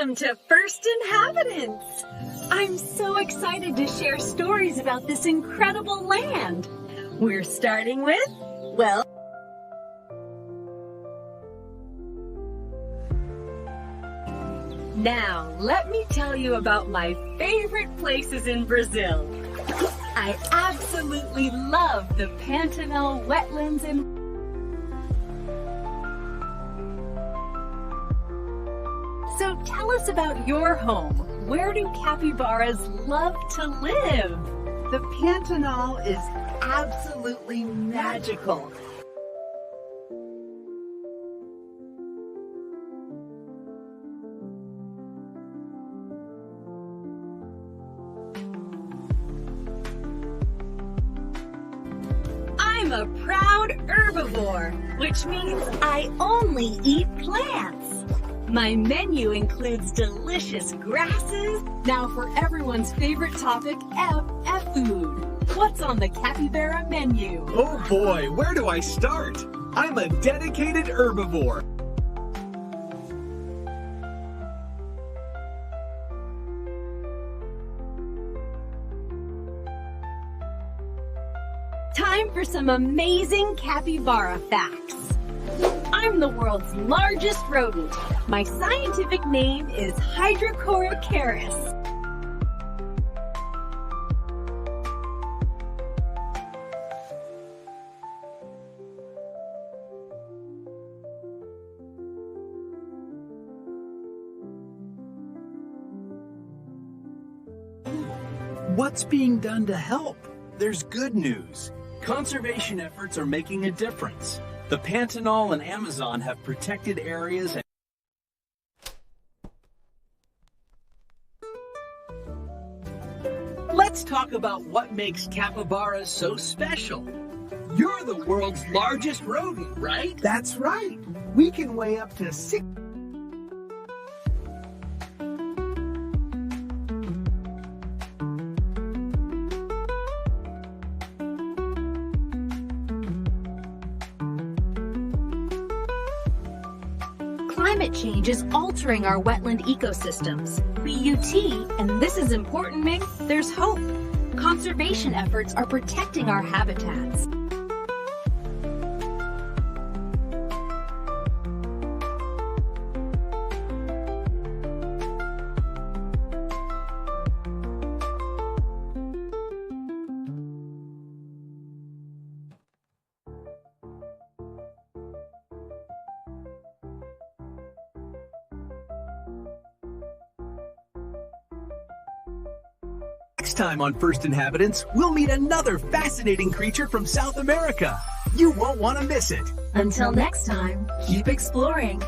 Welcome to First Inhabitants! I'm so excited to share stories about this incredible land. We're starting with, well, now let me tell you about my favorite places in Brazil. I absolutely love the Pantanal wetlands and so tell us about your home. Where do capybaras love to live? The Pantanal is absolutely magical. I'm a proud herbivore, which means I only eat plants. My menu includes delicious grasses. Now for everyone's favorite topic, food. What's on the capybara menu? Oh boy, where do I start? I'm a dedicated herbivore. Time for some amazing capybara facts. I'm the world's largest rodent. My scientific name is Hydrochorocaris. What's being done to help? There's good news. Conservation efforts are making a difference. The Pantanal and Amazon have protected areas and let's talk about what makes capybaras so special. You're the world's largest rodent, right? That's right. We can weigh up to 6. Climate change is altering our wetland ecosystems. BUT, and this is important, Ming, there's hope. Conservation efforts are protecting our habitats. Next time on First Inhabitants, we'll meet another fascinating creature from South America. You won't want to miss it. Until next time, keep exploring.